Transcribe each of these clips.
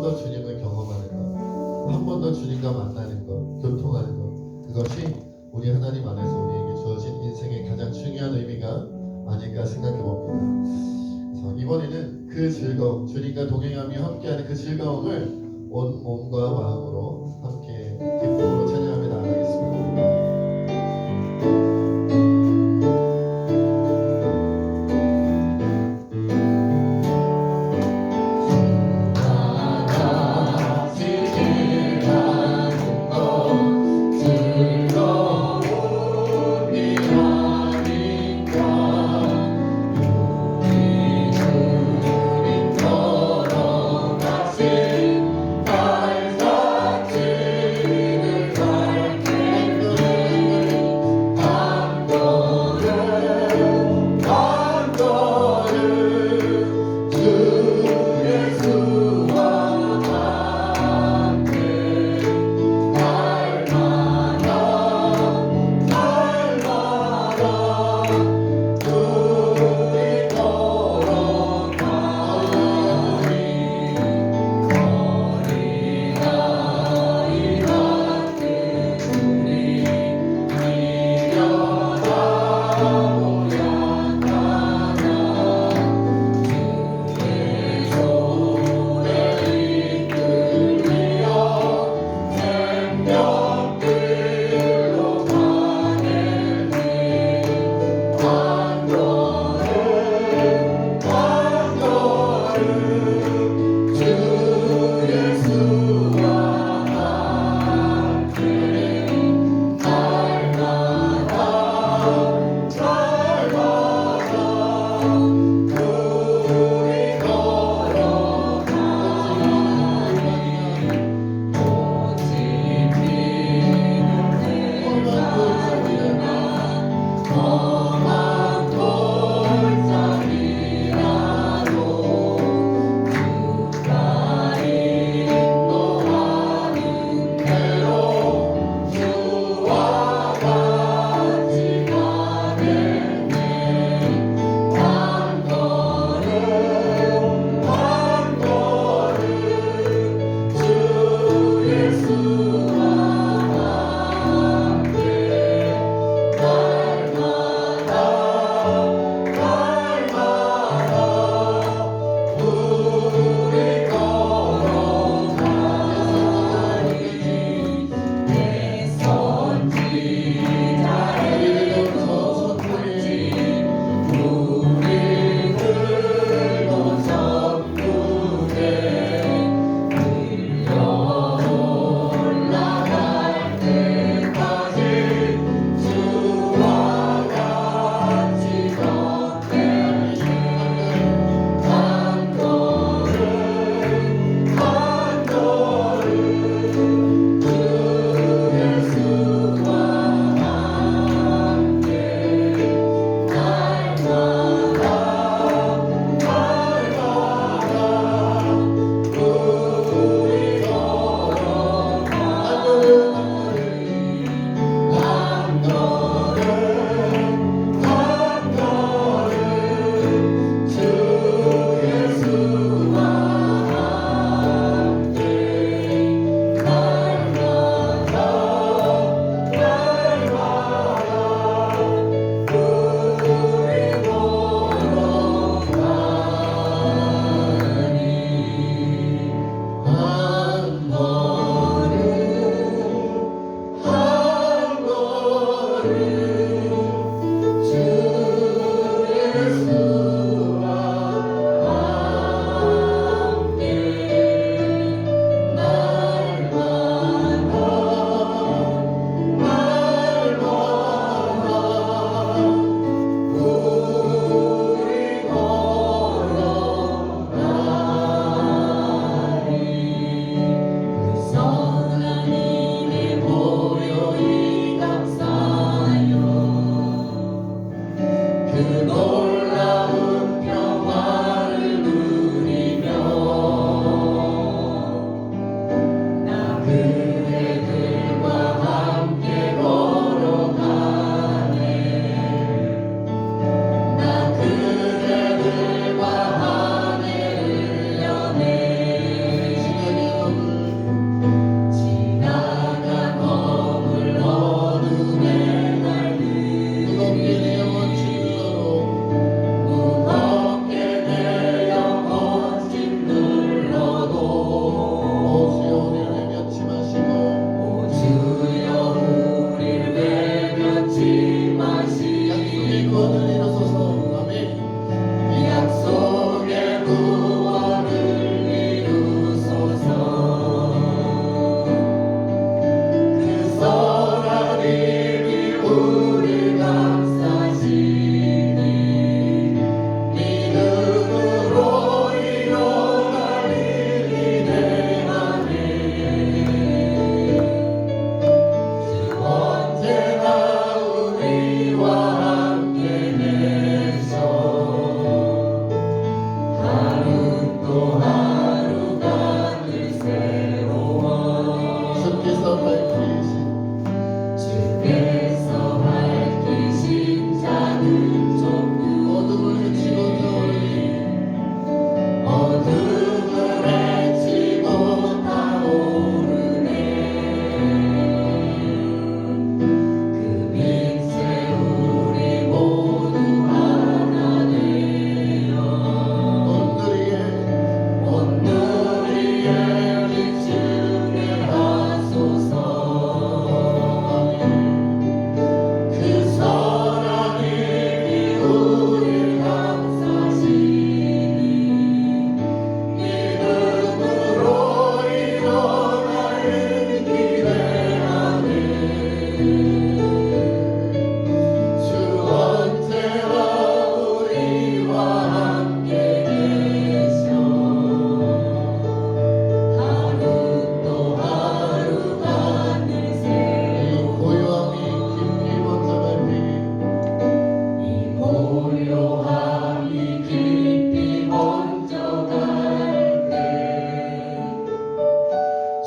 더 주님을 경험하는 것, 한 번 더 주님과 만나는 것, 교통하는 것, 그것이 우리 하나님 안에서 우리에게 주어진 인생의 가장 중요한 의미가 아닐까 생각해 봅니다. 그래서 이번에는 그 즐거움, 주님과 동행하며 함께하는 그 즐거움을 온 몸과 마음으로 함께 기쁨으로 찬양하며 나아가겠습니다. 걸어가신 날 같은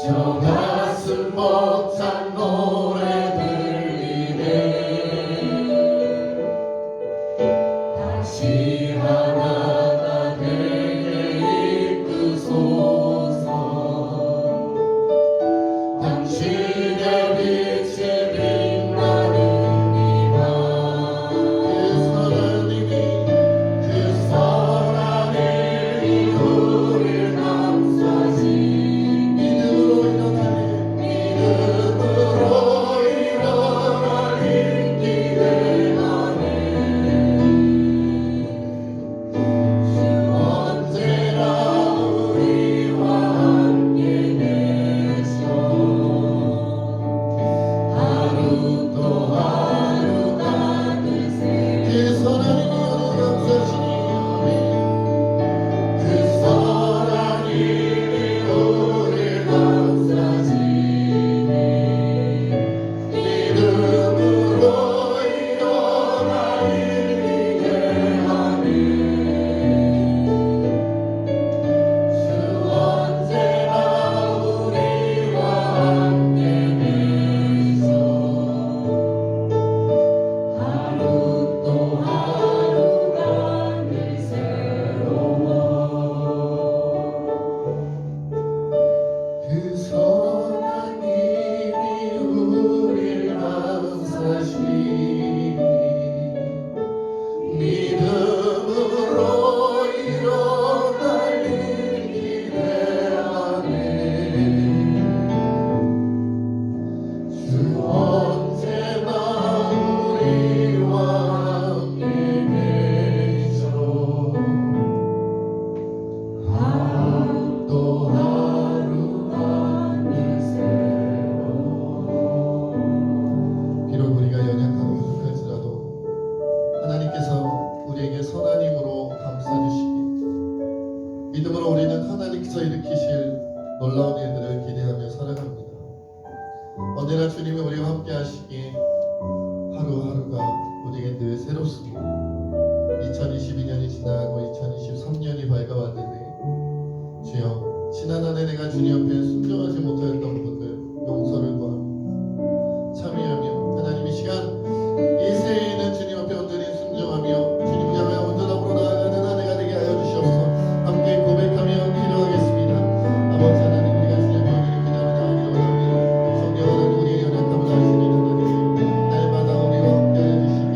저 가슴 벅찬 노래 들리네. 다시 하나가 되게 이끄소서. 당신의 빛이 빛나는 이밤. 그 선한 힘이 우릴 감싸시. 믿음으로 일어날 힘 기대하네. 주 언제나 우리와 함께 계셔. 하루 또 하루가 그새 그 선한 힘이 우리를 감싸시니. 그 선한 힘이 우리를 감싸시니. 믿음으로 일어나 일 기대하네. 주 언제나 우리와 함께 계셔. 하루 또 하루가 늘 새로워. 그 선한 힘이 우릴 감싸시니. 믿음으로 일어날 일 기대하네. 주 언제나 우리와 함께 계셔. 하루 또 하루가 늘 새로워. 비록 우리가 연약하고 부족할지라도 하나님께서 우리에게 선한 힘으로 감싸주시기, 믿음으로 우리는 하나님께서 일으키실 놀라운 일들을 기대하며 살아갑니다. 언제나 주님이 우리와 함께 하시기에 하루하루가 우리에게 늘 새롭습니다. 2022년이 지나고 2023년이 밝아왔는데, 주여, 지난 한 해 내가 주님 앞에 순종하지 못하였던 부분들 용서를 구하며 참여하며, 하나님 이 시간 이 새해에는 주님 앞에 온전히 순종하며 주님 향하여 온전함으로 나아가는 한 해가 되게 하여 주시옵소서. 함께 고백하며 기도하겠습니다. 아버지 하나님, 우리가 주님의 은혜를 기다리다 기도합니다. 성령하는 우리의 연약함을 아시는 하나님, 날마다 우리와 함께하여 주시니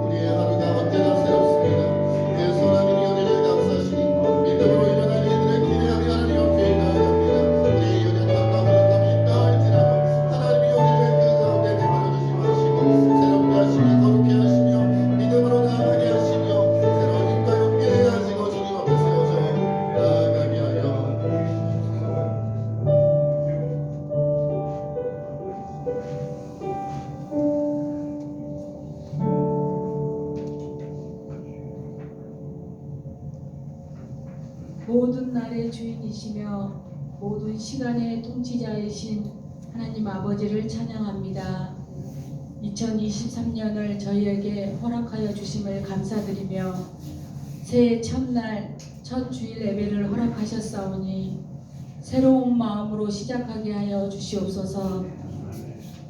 우리의 하루가 언제나 새롭습니다. 그 선한 힘이 우리를 감싸시니 믿음으로 일어날 일들을 기대하며 하나님 앞에 나아갑니다. 우리의 연약함과 부족함이 있다 할지라도 하나님이 우리를 그 가운데 내버려 두지 마시고 새롭게 하시며 거룩해 하시며 믿음으로 나아가게 하시며 새로운 힘과 용기를 가지고 주님 앞에 세워져 나아가게 하여 모든 날의 주인이시며 모든 시간의 통치자이신 하나님 아버지를 찬양합니다. 2023년을 저희에게 허락하여 주심을 감사드리며 새해 첫날 첫 주일 예배를 허락하셨사오니 새로운 마음으로 시작하게 하여 주시옵소서.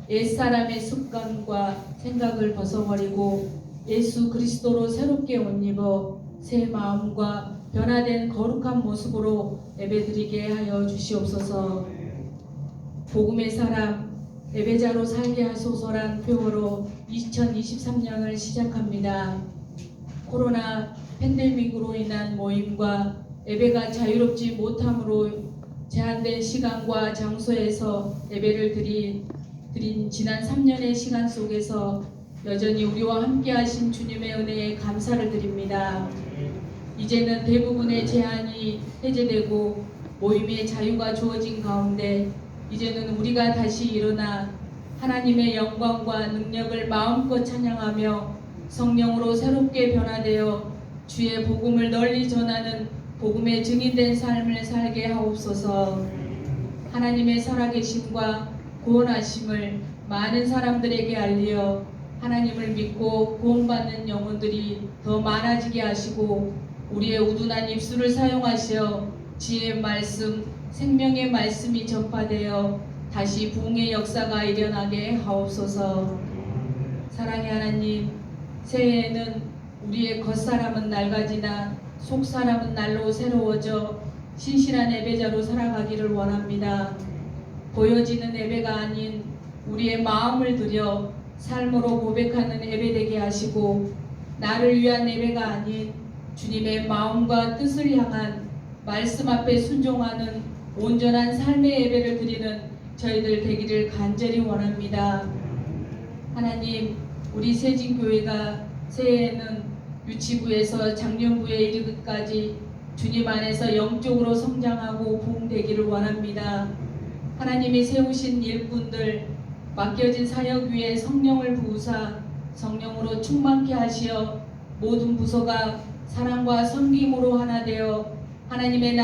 옛사람의 습관과 생각을 벗어버리고 예수 그리스도로 새롭게 옷 입어 새 마음과 변화된 거룩한 모습으로 예배드리게 하여 주시옵소서. 복음의 사람 예배자로 살게 하소서란 표어로 2023년을 시작합니다. 코로나 팬데믹으로 인한 모임과 예배가 자유롭지 못함으로 제한된 시간과 장소에서 예배를 드린 지난 3년의 시간 속에서 여전히 우리와 함께 하신 주님의 은혜에 감사를 드립니다. 이제는 대부분의 제한이 해제되고 모임의 자유가 주어진 가운데 이제는 우리가 다시 일어나 하나님의 영광과 능력을 마음껏 찬양하며 성령으로 새롭게 변화되어 주의 복음을 널리 전하는 복음의 증인된 삶을 살게 하옵소서. 하나님의 살아계심과 구원하심을 많은 사람들에게 알리어 하나님을 믿고 구원받는 영혼들이 더 많아지게 하시고 우리의 우둔한 입술을 사용하시어 지혜의 말씀, 생명의 말씀이 전파되어 다시 부흥의 역사가 일어나게 하옵소서. 사랑의 하나님, 새해에는 우리의 겉사람은 낡아지나 속사람은 날로 새로워져 신실한 예배자로 살아가기를 원합니다. 보여지는 예배가 아닌 우리의 마음을 들여 삶으로 고백하는 예배되게 하시고, 나를 위한 예배가 아닌 주님의 마음과 뜻을 향한 말씀 앞에 순종하는 온전한 삶의 예배를 드리는 저희들 되기를 간절히 원합니다. 하나님, 우리 세진교회가 새해에는 유치부에서 장년부에 이르기까지 주님 안에서 영적으로 성장하고 부흥되기를 원합니다. 하나님이 세우신 일꾼들, 맡겨진 사역 위에 성령을 부으사 성령으로 충만케 하시어 모든 부서가 사랑과 섬김으로 하나 되어 하나님의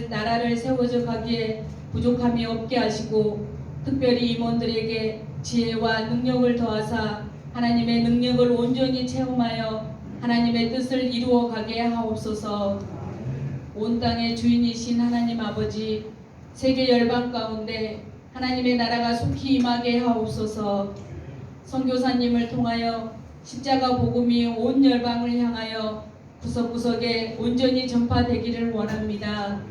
나라를 세워져 가기에 부족함이 없게 하시고, 특별히 임원들에게 지혜와 능력을 더하사 하나님의 능력을 온전히 체험하여 하나님의 뜻을 이루어 가게 하옵소서. 온 땅의 주인이신 하나님 아버지, 세계 열방 가운데 하나님의 나라가 속히 임하게 하옵소서. 선교사님을 통하여 십자가 복음이 온 열방을 향하여 구석구석에 온전히 전파되기를 원합니다.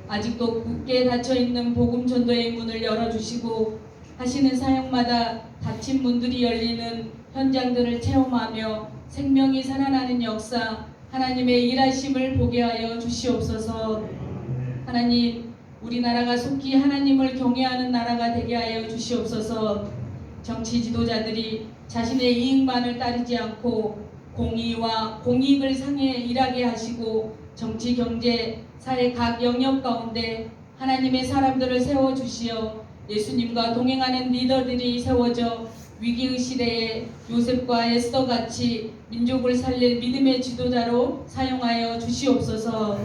아직도 굳게 닫혀있는 복음 전도의 문을 열어주시고, 하시는 사역마다 닫힌 문들이 열리는 현장들을 체험하며 생명이 살아나는 역사, 하나님의 일하심을 보게 하여 주시옵소서. 하나님, 우리나라가 속히 하나님을 경외하는 나라가 되게 하여 주시옵소서. 정치 지도자들이 자신의 이익만을 따르지 않고 공의와 공익을 상해 일하게 하시고, 정치, 경제, 사회 각 영역 가운데 하나님의 사람들을 세워주시어 예수님과 동행하는 리더들이 세워져 위기의 시대에 요셉과 에스더같이 민족을 살릴 믿음의 지도자로 사용하여 주시옵소서.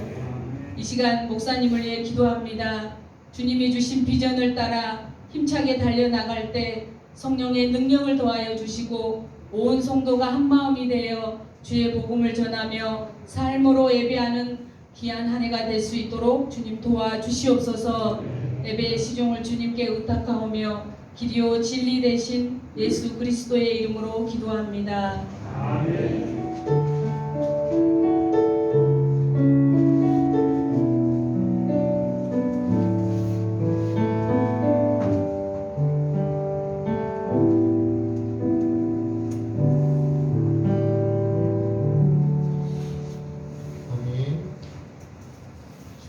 이 시간 목사님을 위해 기도합니다. 주님이 주신 비전을 따라 힘차게 달려나갈 때 성령의 능력을 더하여 주시고, 온 성도가 한마음이 되어 주의 복음을 전하며 삶으로 예배하는 귀한 한 해가 될 수 있도록 주님 도와주시옵소서. 예배의 시종을 주님께 의탁하오며 길이요 진리 되신 예수 그리스도의 이름으로 기도합니다. 아멘.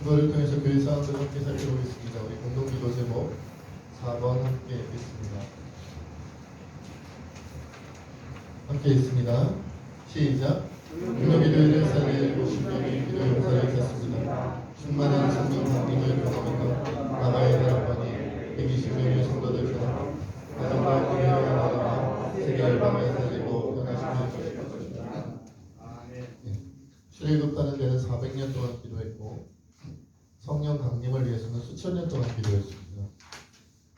주보를 통해서 교회 사람들 함께 살펴보겠습니다. 우리 공동기도 제목 4번 함께 읽겠습니다. 함께 읽습니다. 시작. 금요기도일을 살릴 50명의 기도 용사를 켰습니다. 충만한 성령 강림을 경험하며 나라의 나라관이 120명의 성도들과 가정과 교회의 나라가 세계 열방을 살리고 변화시킬 것입니다. 출애굽하는 데는 400년 동안 기도했고, 성령 강림을 위해서는 수천 년 동안 기도했습니다.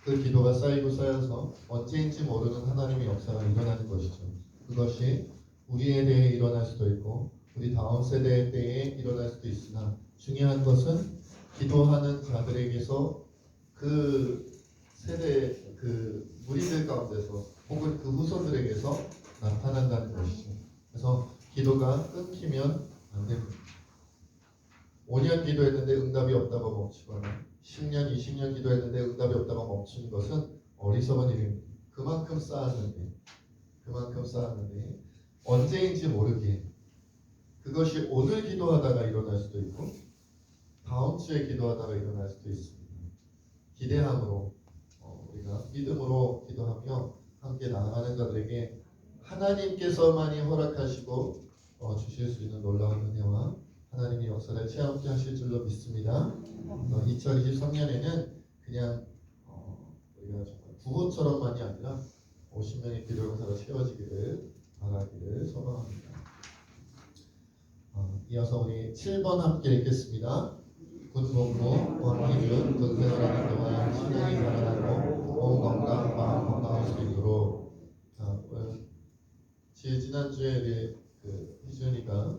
그 기도가 쌓이고 쌓여서 언제인지 모르는 하나님의 역사가 일어나는 것이죠. 그것이 우리에 대해 일어날 수도 있고 우리 다음 세대 때에 일어날 수도 있으나, 중요한 것은 기도하는 자들에게서 그 세대 그 무리들 가운데서 혹은 그 후손들에게서 나타난다는 것이죠. 그래서 기도가 끊기면 안 됩니다. 5년 기도했는데 응답이 없다고 멈추거나 10년, 20년 기도했는데 응답이 없다고 멈추는 것은 어리석은 일입니다. 그만큼 쌓았는데 언제인지 모르게, 그것이 오늘 기도하다가 일어날 수도 있고 다음 주에 기도하다가 일어날 수도 있습니다. 기대함으로 우리가 믿음으로 기도하며 함께 나아가는 자들에게 하나님께서만이 허락하시고 주실 수 있는 놀라운 은혜와 하나님의 역사를 체험케 하실 줄로 믿습니다. 2023년에는 그냥 우리가 정말 구호처럼만이 아니라 50명의 기도 용사로 채워지기를 바라기를 소망합니다. 이어서 우리 7번 함께 읽겠습니다. 군복무 원기준 군생활하는 동안 신앙이 살아나고 몸 건강, 마음 건강할 수 있도록 지난주에 우리 희준이가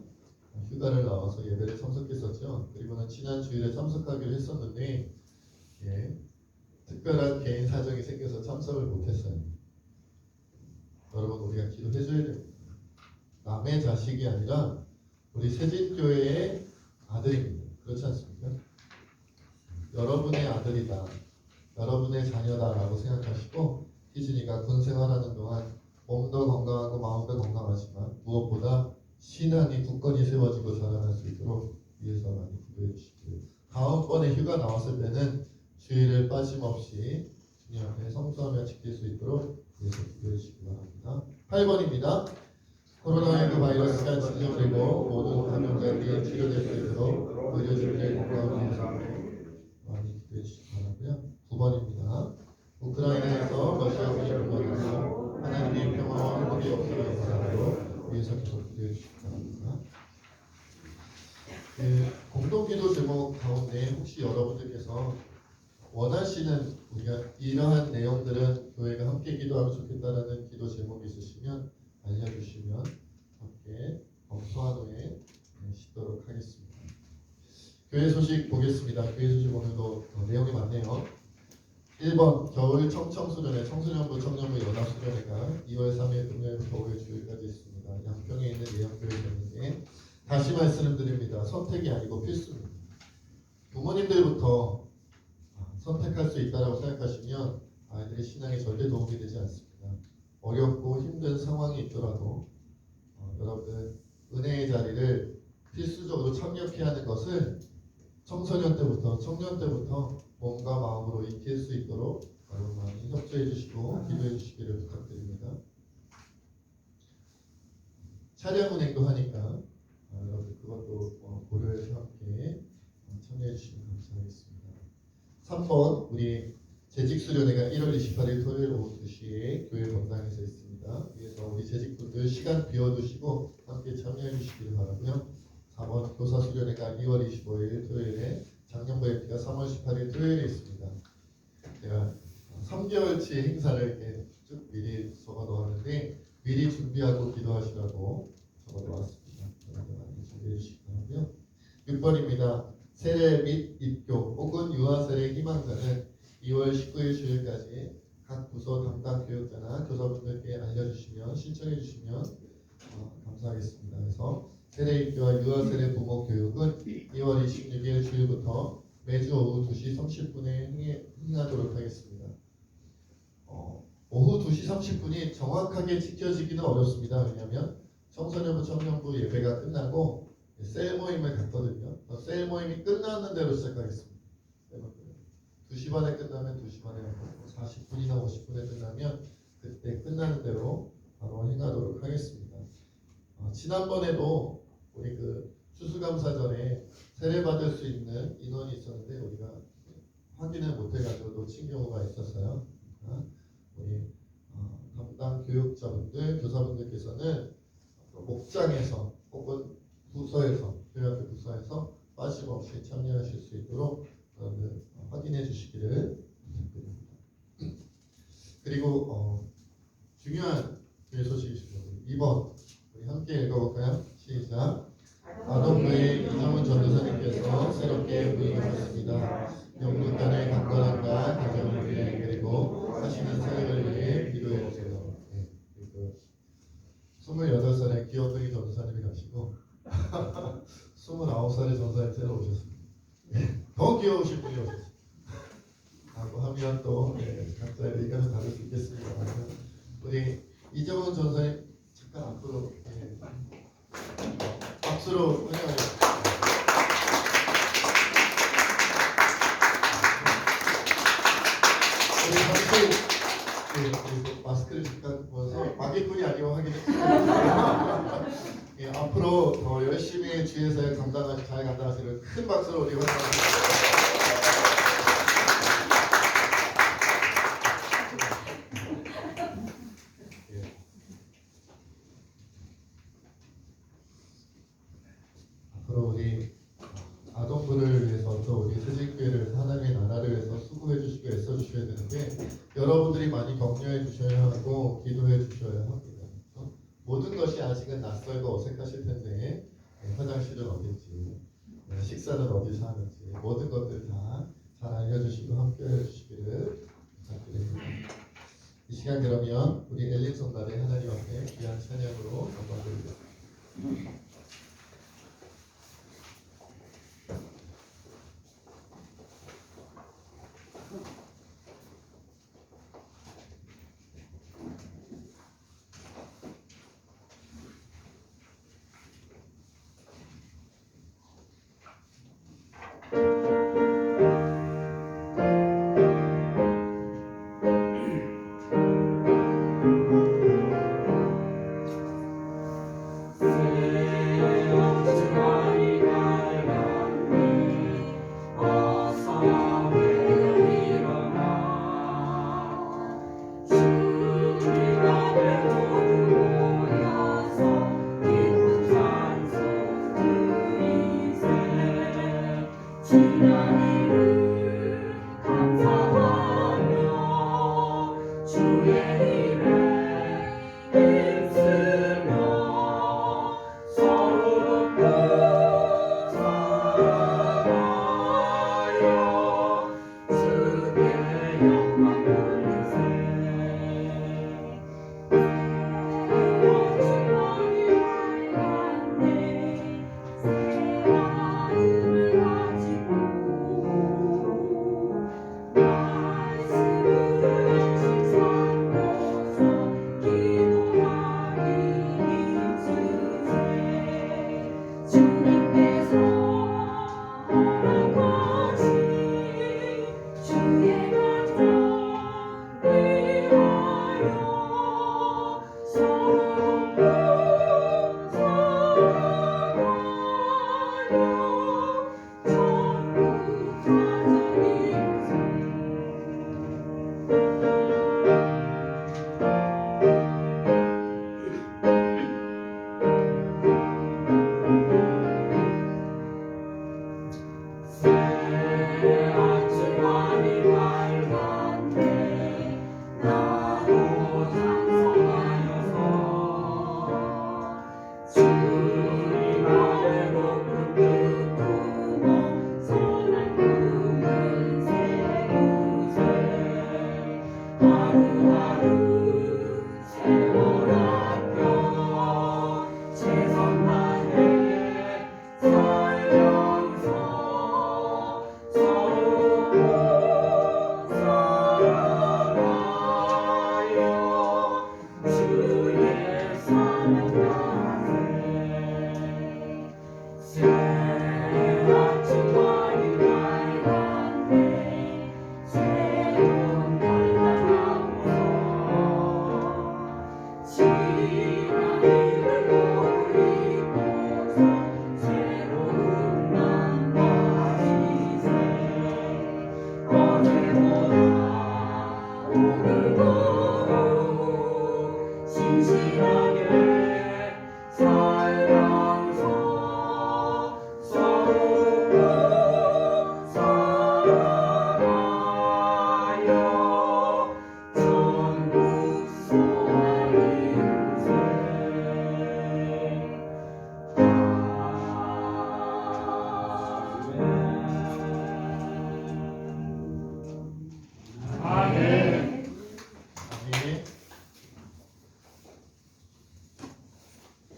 휴가를 나와서 예배를 참석했었죠. 그리고는 지난 주일에 참석하기로 했었는데 특별한 개인 사정이 생겨서 참석을 못했어요. 여러분 우리가 기도해줘야 됩니다. 남의 자식이 아니라 우리 세진교회의 아들입니다. 그렇지 않습니까? 여러분의 아들이다, 여러분의 자녀다라고 생각하시고 희준이가 군 생활하는 동안 몸도 건강하고 마음도 건강하지만 무엇보다 신앙이 굳건히 세워지고 자라날 수 있도록 위해서 많이 기도해 주시고요. 다음번에 휴가 나왔을 때는 주일을 빠짐없이 주님 앞에 성수하며 지킬 수 있도록 위해서 기도해 주시기 바랍니다. 8번입니다. 코로나19 바이러스가 진정되고 모든 감염자들이 치료될 수 있도록 의료진들의 건강을 위해서 많이 기도해 주시기 바라고요. 9번입니다. 우크라이나에서 러시아군이 공격해서 하나님의 평화와 회복이 없어질 사람으로 위해서 계속 기도해 주시기 바랍니다. 공동기도 제목 가운데 혹시 여러분들께서 원하시는 우리가 이러한 내용들은 교회가 함께 기도하면 좋겠다라는 기도 제목이 있으시면 알려주시면 함께 검토한 후에 싣도록 하겠습니다. 교회 소식 보겠습니다. 교회 소식 오늘도 내용이 많네요. 1번 겨울 청청수련회 청소년부 청년부 연합수련회가 2월 3일 금요일부터 5일 주일까지 있습니다. 양평에 있는 예영교회였는데 다시 말씀드립니다. 선택이 아니고 필수입니다. 부모님들부터 선택할 수 있다고 생각하시면 아이들의 신앙에 절대 도움이 되지 않습니다. 어렵고 힘든 상황이 있더라도 여러분들 은혜의 자리를 필수적으로 참여해야 하는 것을 청소년 때부터 청년 때부터 몸과 마음으로 익힐 수 있도록 여러분 많이 협조해 주시고 기도해 주시기를 부탁드립니다. 차량 운행도 하니까 여러분 그것도 고려해서 함께 참여해 주시면 감사하겠습니다. 3번 우리 재직수련회가 1월 28일 토요일 오후 2시에 교회 본당에서 있습니다. 그래서 우리 재직분들 시간 비워두시고 함께 참여해 주시길 바라고요. 4번 교사수련회가 2월 25일 토요일에 작년부 MT가 3월 18일 토요일에 있습니다. 제가 3개월치 행사를 이렇게 쭉 미리 적어 놓았는데 미리 준비하고 기도하시라고 적어 놓았습니다. 여러분 많이 준비해 주시기 바라고요. 6번입니다. 세례 및 입교 혹은 유아 세례 희망자는 2월 19일 주일까지 각 부서 담당 교육자나 교사분들께 알려주시면 신청해 주시면 감사하겠습니다. 그래서 세례 입교와 유아 세례 부모 교육은 2월 26일 주일부터 매주 오후 2시 30분에 행하도록 하겠습니다. 오후 2시 30분이 정확하게 지켜지기는 어렵습니다. 왜냐하면 청소년부 청년부 예배가 끝나고 셀 모임을 갖거든요. 셀 모임이 끝나는 대로 시작하겠습니다. 2시 반에 끝나면 2시 반에 하고 40분이나 50분에 끝나면 그때 끝나는 대로 바로 행하도록 하겠습니다. 지난번에도 우리 그 추수감사전에 세례받을 수 있는 인원이 있었는데 우리가 확인을 못해가지고 놓친 경우가 있었어요. 우리 담당 교육자분들, 교사분들께서는 목장에서 혹은 부서에서 교회학교 부서에서 빠짐없이 참여하실 수 있도록 여러분들 확인해 주시기를 부탁드립니다. 그리고 중요한 교회 소식이시죠. 2번 우리 함께 읽어볼까요? 시작. 아동부의 이정훈 전도사님께서 새롭게 부임하셨습니다. 영국 간의 강건함과 가정을 위해 그리고 하시는 사역을 위해 기도해 주세요. 28살의 기어둥이 전도사님이 가시고 29살의 전도사님 새로 오셨습니다. 더 귀여우신 분이 오셨습니다. 라고 하면 또 각자의 의견은 다를 수 있겠습니다. 우리 이정훈 전사님 잠깐 앞으로 박수로 환영하겠습니다. 우리 잠시 마스크를 잠깐 벗어서 마개꾼이 아니고 확인했습니다. 앞으로 더 열심히 주에서 잘 감당하시는 큰 박수로 우리 환영합니다. 앞으로 우리 아동부를 위해서 또 우리 세진교회를 하나님의 나라를 위해서 수고해 주시고 애써 주셔야 되는데 여러분들이 많이 격려해 주셔야 하고 기도해 주셔야 합니다. 모든 것이 아직은 낯설고 어색하실 텐데 화장실은 어딘지, 식사는 어디서 하는지 모든 것들 다 잘 알려주시고 함께 해주시기를 부탁드립니다. 이 시간 그러면 우리 엘린 성가대 하나님 앞에 귀한 찬양으로 영광드리겠습니다.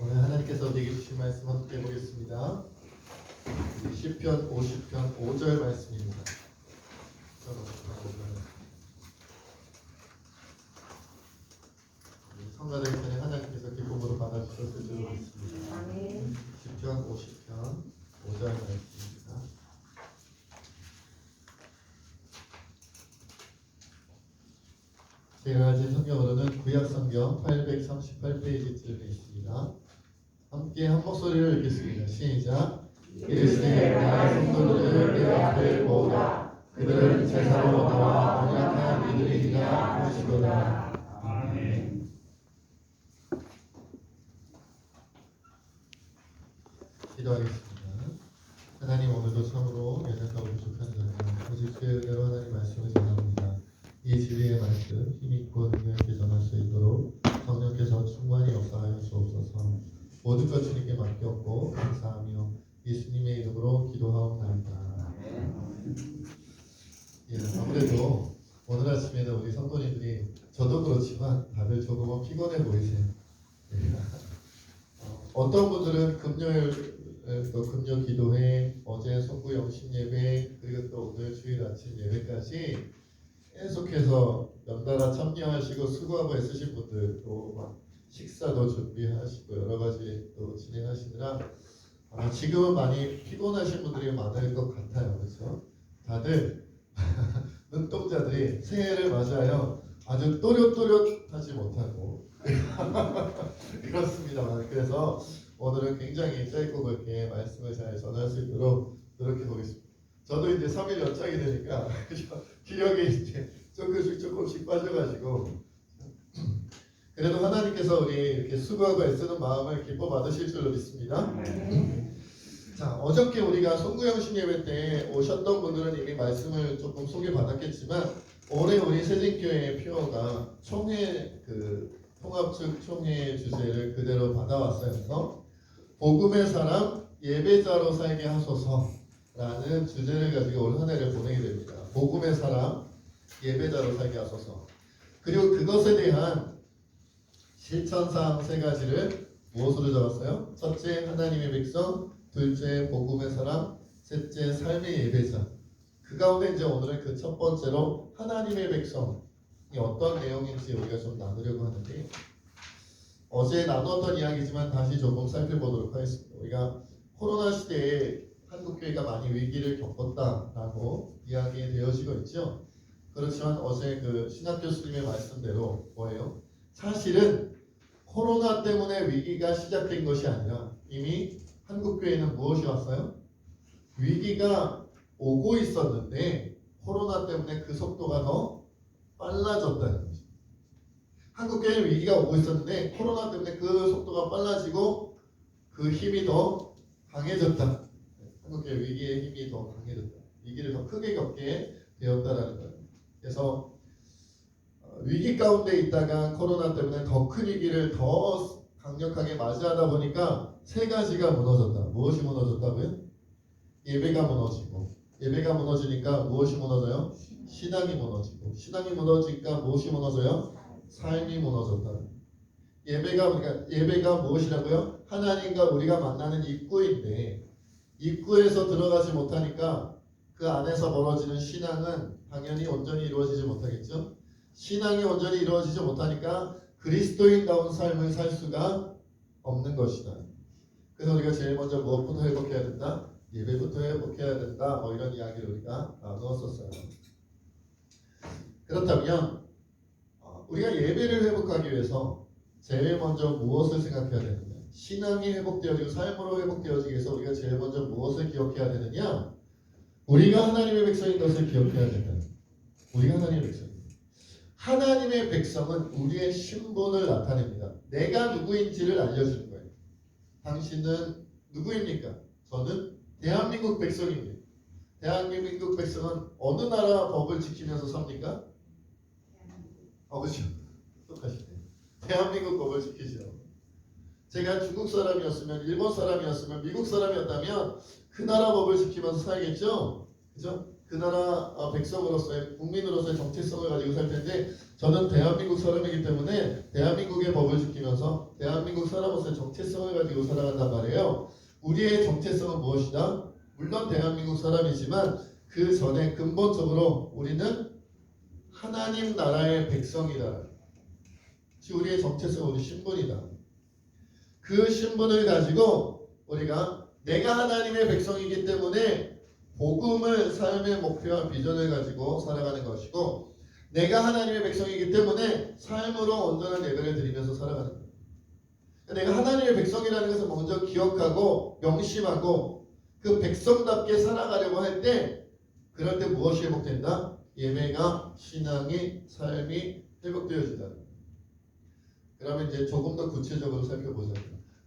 오늘 하나님께서 우리에게 주신 말씀 함께 보겠습니다. 시편 50편 5절 말씀입니다. 성가대 편에 하나님께서 기쁨으로 받아주셨을 줄 믿습니다. 시편 50편 5절 말씀입니다. 제가 가진 성경으로는 구약성경 838페이지쯤에 있습니다. 함께 한 목소리로 읽겠습니다. 시작. 이르시되 나의 성도들을 내 앞에 모으라. 그들은 제사로 나와 언약한 이들이니라 하시도다. 아멘. 기도하겠습니다. 하나님, 오늘도 참으로 연약하고 부족한 저는 오직 주의 은혜로 하나님 말씀을 전합니다. 이 진리의 말씀 힘있고 능력 있게 전할 수 있도록 성령께서 충만히 역사하여 주옵소서. 모든 것 주님께 맡겼고 감사하며 예수님의 이름으로 기도하옵나이다. 예, 아무래도 오늘 아침에는 우리 성도님들이 저도 그렇지만 다들 조금은 피곤해 보이세요. 예. 어떤 분들은 금요일 또 금요 기도회, 어제 송구 영신 예배, 그리고 또 오늘 주일 아침 예배까지 계속해서 연달아 참여하시고 수고하고 애쓰신 분들, 또 막 식사도 준비하시고 여러 가지 또 진행하시느라 지금은 많이 피곤하신 분들이 많을 것 같아요. 그렇죠? 다들 눈동자들이 새해를 맞아요. 아주 또렷또렷하지 못하고 그렇습니다만, 그래서 오늘은 굉장히 짧고 굵게 말씀을 잘 전할 수 있도록 노력해 보겠습니다. 저도 이제 3일 연장이 되니까 기력이 이제 조금씩 빠져가지고, 그래도 하나님께서 우리 이렇게 수고하고 애쓰는 마음을 기뻐 받으실 줄로 믿습니다. 자, 어저께 우리가 송구영신 예배 때 오셨던 분들은 이미 말씀을 조금 소개받았겠지만, 올해 우리 세진교회의 표어가 총회 통합측 총회 주제를 그대로 받아왔어요. 그래서 복음의 사람 예배자로 살게 하소서라는 주제를 가지고 올 한 해를 보내게 됩니다. 복음의 사람 예배자로 살게 하소서. 그리고 그것에 대한 실천사항 세 가지를 무엇으로 적었어요? 첫째, 하나님의 백성. 둘째, 복음의 사람. 셋째, 삶의 예배자. 그 가운데 이제 오늘은 그 첫 번째로 하나님의 백성이 어떤 내용인지 우리가 좀 나누려고 하는데, 어제 나누었던 이야기지만 다시 조금 살펴보도록 하겠습니다. 우리가 코로나 시대에 한국교회가 많이 위기를 겪었다라고 이야기되어지고 있죠. 그렇지만 어제 그 신학 교수님의 말씀대로 뭐예요? 사실은 코로나 때문에 위기가 시작된 것이 아니라 이미 한국교회는 무엇이 왔어요? 위기가 오고 있었는데 코로나 때문에 그 속도가 더 빨라졌다는 거죠. 한국교회는 위기가 오고 있었는데 코로나 때문에 그 속도가 빨라지고 그 힘이 더 강해졌다. 한국교회 위기의 힘이 더 강해졌다. 위기를 더 크게 겪게 되었다라는 거예요. 그래서 위기 가운데 있다가 코로나 때문에 더 큰 위기를 더 강력하게 맞이하다 보니까 세 가지가 무너졌다. 무엇이 무너졌다고요? 예배가 무너지고, 예배가 무너지니까 무엇이 무너져요? 신앙이 무너지고, 신앙이 무너지니까 무엇이 무너져요? 삶이 무너졌다. 예배가 무엇이라고요? 하나님과 우리가 만나는 입구인데, 입구에서 들어가지 못하니까 그 안에서 벌어지는 신앙은 당연히 온전히 이루어지지 못하겠죠. 신앙이 온전히 이루어지지 못하니까 그리스도인다운 삶을 살 수가 없는 것이다. 그래서 우리가 제일 먼저 무엇부터 회복해야 된다? 예배부터 회복해야 된다. 뭐 이런 이야기를 우리가 나누었었어요. 그렇다면 우리가 예배를 회복하기 위해서 제일 먼저 무엇을 생각해야 되느냐? 신앙이 회복되어지고 삶으로 회복되어지기 위해서 우리가 제일 먼저 무엇을 기억해야 되느냐? 우리가 하나님의 백성인 것을 기억해야 된다. 우리가 하나님의 백성입니다. 하나님의 백성은 우리의 신분을 나타냅니다. 내가 누구인지를 알려주는 거예요. 당신은 누구입니까? 저는 대한민국 백성입니다. 대한민국 백성은 어느 나라 법을 지키면서 삽니까? 그렇죠. 똑같이네. 대한민국 법을 지키죠. 제가 중국 사람이었으면, 일본 사람이었으면, 미국 사람이었다면 그 나라 법을 지키면서 살겠죠. 그죠? 그 나라 백성으로서의, 국민으로서의 정체성을 가지고 살 텐데, 저는 대한민국 사람이기 때문에 대한민국의 법을 지키면서 대한민국 사람으로서의 정체성을 가지고 살아간단 말이에요. 우리의 정체성은 무엇이다? 물론 대한민국 사람이지만 그 전에 근본적으로 우리는 하나님 나라의 백성이다. 우리의 정체성은 우리 신분이다. 그 신분을 가지고 우리가 내가 하나님의 백성이기 때문에 복음을 삶의 목표와 비전을 가지고 살아가는 것이고, 내가 하나님의 백성이기 때문에 삶으로 온전한 예배를 드리면서 살아가는 거예요. 내가 하나님의 백성이라는 것을 먼저 기억하고 명심하고 그 백성답게 살아가려고 할 때, 그럴 때 무엇이 회복된다? 예배가, 신앙이, 삶이 회복되어진다. 그러면 이제 조금 더 구체적으로 살펴보자.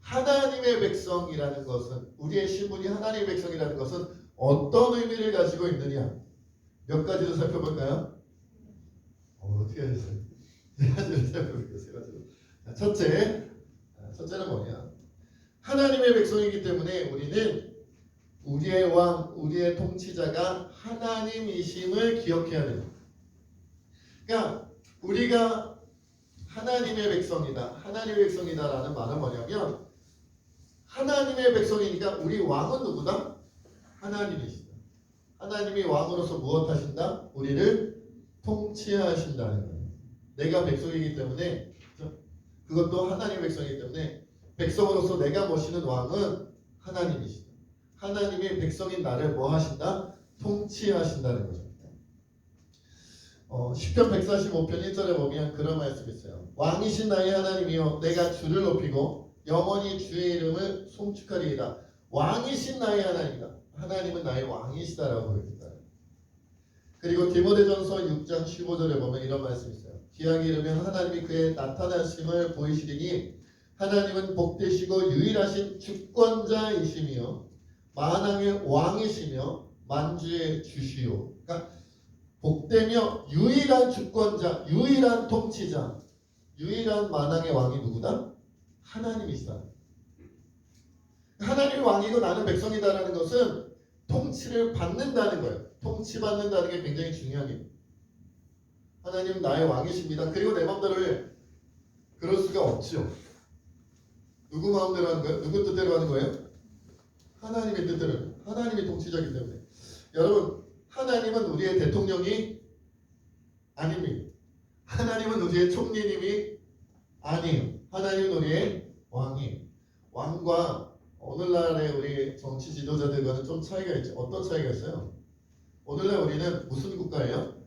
하나님의 백성이라는 것은, 우리의 신분이 하나님의 백성이라는 것은 어떤 의미를 가지고 있느냐? 몇 가지로 살펴볼까요? 어떻게 하셨어요? 세 가지로 살펴볼게요. 세 가지로. 첫째는 뭐냐? 하나님의 백성이기 때문에 우리는 우리의 왕, 우리의 통치자가 하나님이심을 기억해야 됩니다. 그러니까 우리가 하나님의 백성이다, 하나님의 백성이다라는 말은 뭐냐면 하나님의 백성이니까 우리 왕은 누구다? 하나님이시다. 하나님이 왕으로서 무엇 하신다? 우리를 통치하신다는 거예요. 내가 백성이기 때문에, 그것도 하나님의 백성이기 때문에 백성으로서 내가 모시는 왕은 하나님이시다. 하나님의 백성인 나를 뭐 하신다? 통치하신다는 거죠. 시편 145편 1절에 보면 그런 말씀이 있어요. 왕이신 나의 하나님이여 내가 주를 높이고 영원히 주의 이름을 송축하리이다. 왕이신 나의 하나님이다. 하나님은 나의 왕이시다라고 그랬다. 그리고 디모데전서 6장 15절에 보면 이런 말씀이 있어요. 기왕이 이르면 하나님이 그의 나타나심을 보이시리니 하나님은 복되시고 유일하신 주권자이시며 만왕의 왕이시며 만주의 주시오. 그러니까 복되며 유일한 주권자, 유일한 통치자, 유일한 만왕의 왕이 누구다? 하나님이시다. 하나님이 왕이고 나는 백성이다라는 것은 통치를 받는다는 거예요. 통치받는다는 게 굉장히 중요한 게 하나님은 나의 왕이십니다. 그리고 내 마음대로 그럴 수가 없죠. 누구 마음대로 하는 거예요? 누구 뜻대로 하는 거예요? 하나님의 뜻대로. 하나님이 통치자이기 때문에. 여러분, 하나님은 우리의 대통령이 아닙니다. 하나님은 우리의 총리님이 아니에요. 하나님은 우리의 왕이에요. 왕과 오늘날의 우리 정치 지도자들과는 좀 차이가 있죠. 어떤 차이가 있어요? 오늘날 우리는 무슨 국가예요?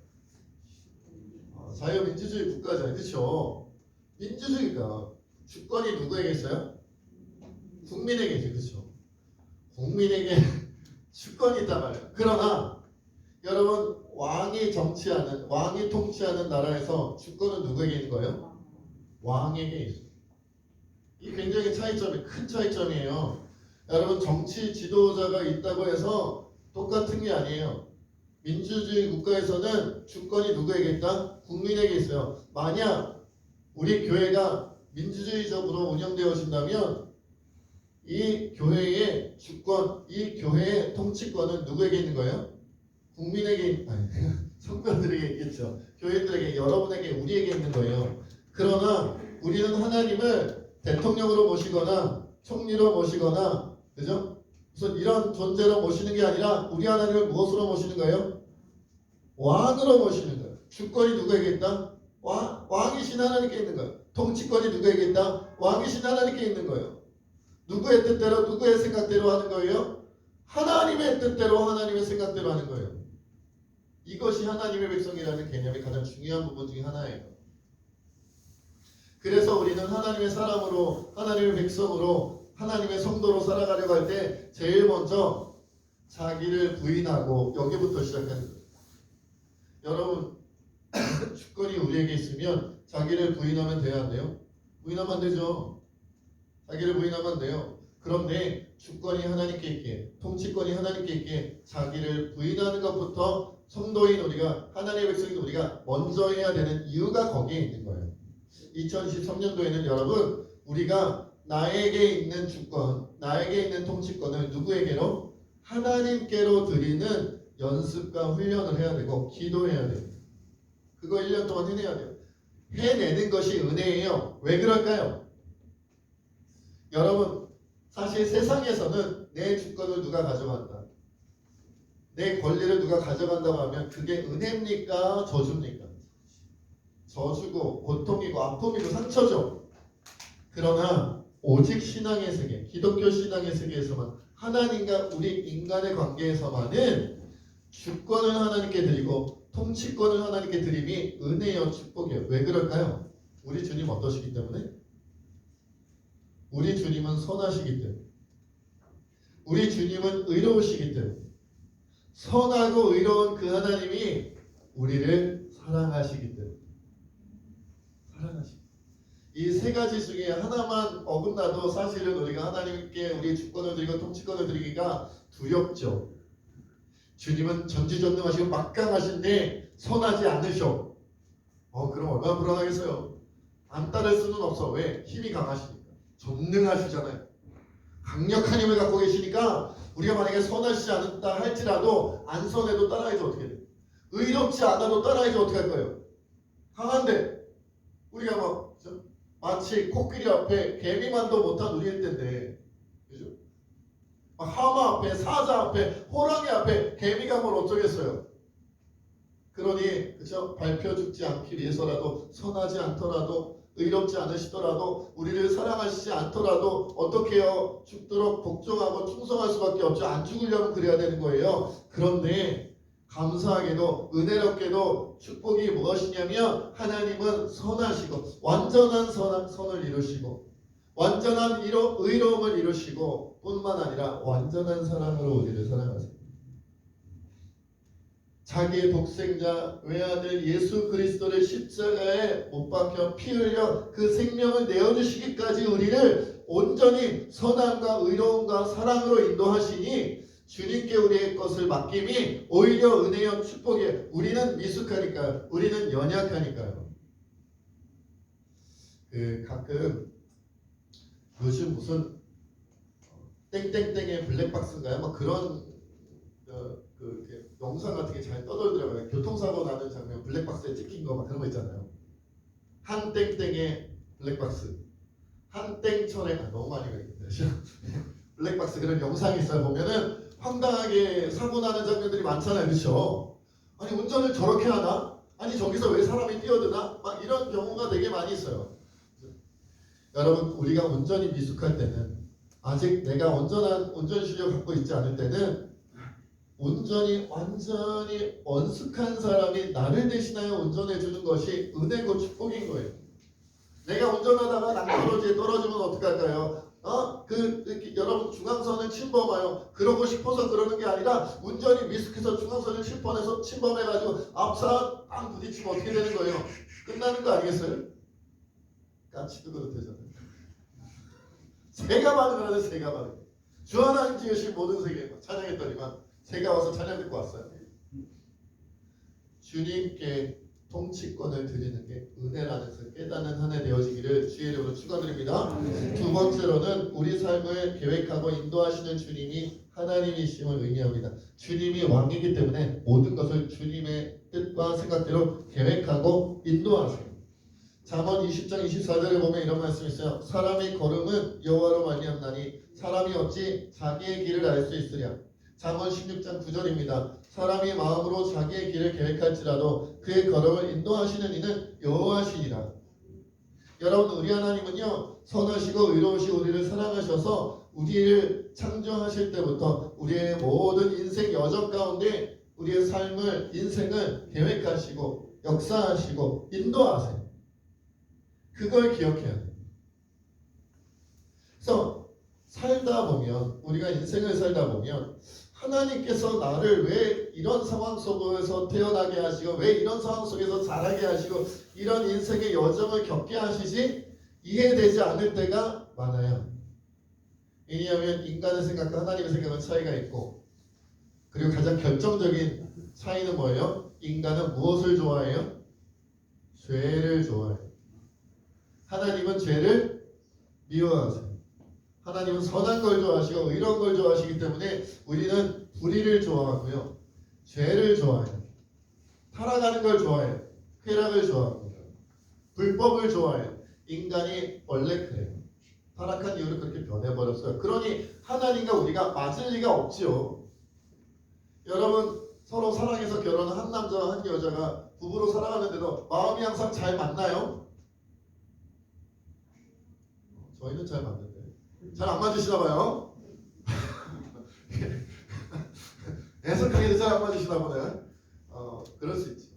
자유민주주의 국가잖아요. 그렇죠? 민주주의가 주권이 누구에게 있어요? 국민에게 있어요. 그렇죠? 국민에게 주권이 있단 말이에요. 그러나 여러분 왕이 정치하는, 왕이 통치하는 나라에서 주권은 누구에게 있는 거예요? 왕에게 있어요. 이 굉장히 차이점이 큰 차이점이에요. 여러분 정치 지도자가 있다고 해서 똑같은 게 아니에요. 민주주의 국가에서는 주권이 누구에게 있다? 국민에게 있어요. 만약 우리 교회가 민주주의적으로 운영되어진다면 이 교회의 주권, 이 교회의 통치권은 누구에게 있는 거예요? 국민에게, 아니, 성도들에게 있겠죠. 교회들에게, 여러분에게, 우리에게 있는 거예요. 그러나 우리는 하나님을 대통령으로 모시거나 총리로 모시거나, 그죠? 무슨 이런 존재로 모시는 게 아니라 우리 하나님을 무엇으로 모시는 거예요? 왕으로 모시는 거예요. 주권이 누구에게 있다? 왕이신 하나님께 있는 거예요. 통치권이 누구에게 있다? 왕이신 하나님께 있는 거예요. 누구의 뜻대로, 누구의 생각대로 하는 거예요? 하나님의 뜻대로, 하나님의 생각대로 하는 거예요. 이것이 하나님의 백성이라는 개념의 가장 중요한 부분 중에 하나예요. 그래서 우리는 하나님의 사람으로, 하나님의 백성으로, 하나님의 성도로 살아가려고 할 때 제일 먼저 자기를 부인하고, 여기부터 시작하는 거예요. 여러분 주권이 우리에게 있으면 자기를 부인하면 돼야 안 돼요? 부인하면 안 되죠. 자기를 부인하면 안 돼요. 그런데 주권이 하나님께 있게, 통치권이 하나님께 있게 자기를 부인하는 것부터 성도인 우리가, 하나님의 백성인 우리가 먼저 해야 되는 이유가 거기에 있는 거예요. 2023년도에는 여러분 우리가 나에게 있는 주권, 나에게 있는 통치권을 누구에게로? 하나님께로 드리는 연습과 훈련을 해야 되고 기도해야 돼요. 그거 1년 동안 해내야 돼요. 해내는 것이 은혜예요. 왜 그럴까요? 여러분 사실 세상에서는 내 주권을 누가 가져간다, 내 권리를 누가 가져간다고 하면 그게 은혜입니까? 저주입니까? 저주고 고통이고 아픔이고 상처죠. 그러나 오직 신앙의 세계, 기독교 신앙의 세계에서만, 하나님과 우리 인간의 관계에서만은 주권을 하나님께 드리고 통치권을 하나님께 드림이 은혜요, 축복이에요. 왜 그럴까요? 우리 주님 어떠시기 때문에? 우리 주님은 선하시기 때문에, 우리 주님은 의로우시기 때문에, 선하고 의로운 그 하나님이 우리를 사랑하시기 때문에, 사랑하시기 때문에. 이 세 가지 중에 하나만 어긋나도 사실은 우리가 하나님께 우리의 주권을 드리고 통치권을 드리기가 두렵죠. 주님은 전지전능하시고 막강하신데 선하지 않으셔. 그럼 얼마나 불안하겠어요. 안 따를 수는 없어. 왜? 힘이 강하시니까. 전능하시잖아요. 강력한 힘을 갖고 계시니까 우리가 만약에 선하시지 않다 할지라도 안 선해도 따라야지 어떻게 돼? 의롭지 않아도 따라야지 어떻게 할 거예요? 강한데 우리가 막 마치 코끼리 앞에 개미만도 못한 우리일 텐데, 그죠? 막 하마 앞에, 사자 앞에, 호랑이 앞에 개미가 뭘 어쩌겠어요? 그러니 그죠? 밟혀 죽지 않기 위해서라도, 선하지 않더라도, 의롭지 않으시더라도, 우리를 사랑하시지 않더라도 어떻게 해요? 죽도록 복종하고 충성할 수밖에 없죠. 안 죽으려면 그래야 되는 거예요. 그런데 감사하게도 은혜롭게도 축복이 무엇이냐면, 하나님은 선하시고 완전한 선을 이루시고 완전한 의로움을 이루시고 뿐만 아니라 완전한 사랑으로 우리를 사랑하세요. 자기의 독생자 외아들 예수 그리스도를 십자가에 못 박혀 피 흘려 그 생명을 내어주시기까지 우리를 온전히 선함과 의로움과 사랑으로 인도하시니, 주님께 우리의 것을 맡김이 오히려 은혜여 축복이에요. 우리는 미숙하니까요. 우리는 연약하니까요. 가끔 요즘 무슨 땡땡땡의 블랙박스인가요? 막 그런 이렇게 영상 같은 게 잘 떠돌더라고요. 교통사고 나는 장면 블랙박스에 찍힌 거 막 그런 거 있잖아요. 한 땡땡의 블랙박스, 한 땡천에 너무 많이 가겠는데 블랙박스 그런 영상이 있어요. 보면은 황당하게 사고 나는 장면들이 많잖아요. 그렇죠? 아니 운전을 저렇게 하나? 아니 저기서 왜 사람이 뛰어드나? 막 이런 경우가 되게 많이 있어요. 여러분, 우리가 운전이 미숙할 때는, 아직 내가 온전한 운전 실력 갖고 있지 않을 때는, 운전이 완전히 원숙한 사람이 나를 대신하여 운전해 주는 것이 은혜고 축복인 거예요. 내가 운전하다가 낭떠러지에 떨어지면 어떡할까요? 여러분 중앙선을 침범하여 그러고 싶어서 그러는 게 아니라 운전이 미숙해서 중앙선을 침범해가지고 앞사람 빵 부딪히면 어떻게 되는 거예요? 끝나는 거 아니겠어요? 까치도 그렇대잖아요. 새가 많은 거라도 새가 많은 거. 주 하나님 지으신 모든 세계 찬양했더니만 새가 와서 찬양 듣고 왔어요. 주님께 통치권을 드리는 게 은혜라는 것을 깨닫는 한 해 되어지기를 주의 이름으로 축원드립니다. 두 번째로는 우리 삶을 계획하고 인도하시는 주님이 하나님이심을 의미합니다. 주님이 왕이기 때문에 모든 것을 주님의 뜻과 생각대로 계획하고 인도하세요. 잠언 20장 24절에 보면 이런 말씀이 있어요. 사람의 걸음은 여호와로 말미암나니 사람이 어찌 자기의 길을 알 수 있으랴. 잠언 16장 9절입니다. 사람이 마음으로 자기의 길을 계획할지라도 그의 걸음을 인도하시는 이는 여호와시니라. 여러분, 우리 하나님은요 선하시고 의로우시고 우리를 사랑하셔서 우리를 창조하실 때부터 우리의 모든 인생 여정 가운데 우리의 삶을, 인생을 계획하시고 역사하시고 인도하세요. 그걸 기억해야 돼요. 그래서 살다 보면, 우리가 인생을 살다 보면 하나님께서 나를 왜 이런 상황 속에서 태어나게 하시고 왜 이런 상황 속에서 자라게 하시고 이런 인생의 여정을 겪게 하시지 이해되지 않을 때가 많아요. 왜냐하면 인간의 생각과 하나님의 생각은 차이가 있고, 그리고 가장 결정적인 차이는 뭐예요? 인간은 무엇을 좋아해요? 죄를 좋아해요. 하나님은 죄를 미워하세요. 하나님은 선한 걸 좋아하시고 의로운 걸 좋아하시기 때문에 우리는 불의를 좋아하고요, 죄를 좋아해요. 타락하는 걸 좋아해요. 쾌락을 좋아합니다. 불법을 좋아해요. 인간이 원래 그래요. 타락한 이유로 그렇게 변해버렸어요. 그러니 하나님과 우리가 맞을 리가 없지요. 여러분, 서로 사랑해서 결혼한 한 남자와 한 여자가 부부로 살아가는데도 마음이 항상 잘 맞나요? 저희는 잘 맞는데 잘 안 맞으시나 봐요. 해석하기도 잘 안 맞으시나 보네. 그럴 수 있지.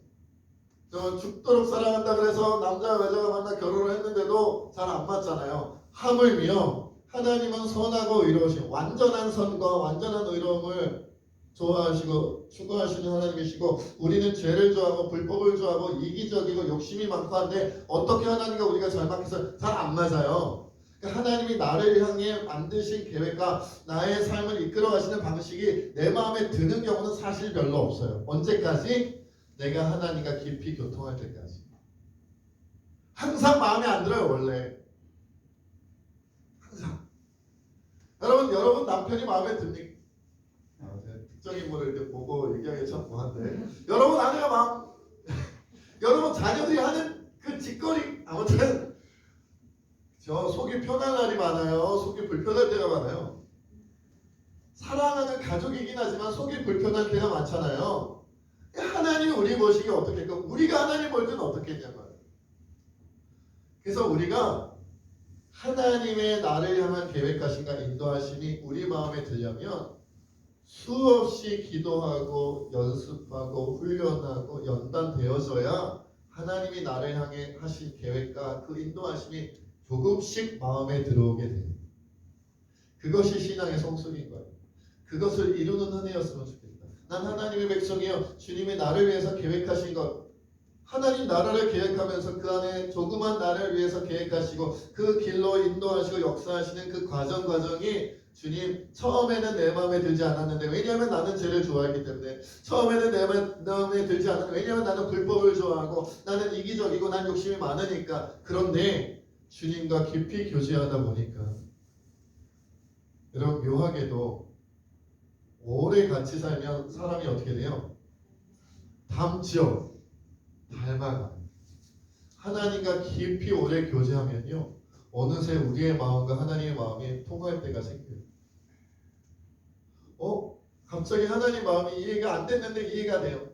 저 죽도록 사랑한다 그래서 남자와 여자가 만나 결혼을 했는데도 잘 안 맞잖아요. 하물며 하나님은 선하고 의로우신 완전한 선과 완전한 의로움을 좋아하시고 추구하시는 하나님이시고, 우리는 죄를 좋아하고 불법을 좋아하고 이기적이고 욕심이 많고 한데 어떻게 하나님과 우리가 잘 맞겠어요? 잘 안 맞아요. 하나님이 나를 향해 만드신 계획과 나의 삶을 이끌어 가시는 방식이 내 마음에 드는 경우는 사실 별로 없어요. 언제까지? 내가 하나님과 깊이 교통할 때까지. 항상 마음에 안 들어요. 원래 항상. 여러분 남편이 마음에 듭니까? 제가 특정 인물을 이렇게 보고 얘기하기 참 뭐한데 여러분 아내가 여러분 자녀들이 하는 그 짓거리 아무튼 저 속이 편한 날이 많아요. 속이 불편할 때가 많아요. 사랑하는 가족이긴 하지만 속이 불편할 때가 많잖아요. 하나님이 우리 보시기에 어떻겠까? 우리가 하나님 볼 때는 어떻겠냐고요. 그래서 우리가 하나님의 나를 향한 계획하심과 인도하심이 우리 마음에 들려면 수없이 기도하고 연습하고 훈련하고 연단되어져야 하나님이 나를 향해 하신 계획과 그 인도하심이 조금씩 마음에 들어오게 돼요. 그것이 신앙의 성숙인 거예요. 그것을 이루는 은혜였으면 좋겠다. 난 하나님의 백성이요. 주님이 나를 위해서 계획하신 것. 하나님 나라를 계획하면서 그 안에 조그만 나를 위해서 계획하시고 그 길로 인도하시고 역사하시는 그 과정이 주님 처음에는 내 마음에 들지 않았는데 왜냐하면 나는 죄를 좋아했기 때문에 처음에는 내 마음에 들지 않았는데 왜냐하면 나는 불법을 좋아하고 나는 이기적이고 난 욕심이 많으니까 그런데 주님과 깊이 교제하다 보니까 여러분 묘하게도 오래 같이 살면 사람이 어떻게 돼요? 닮죠. 닮아가. 하나님과 깊이 오래 교제하면요 어느새 우리의 마음과 하나님의 마음이 통할 때가 생겨요. 갑자기 하나님 마음이 이해가 안 됐는데 이해가 돼요.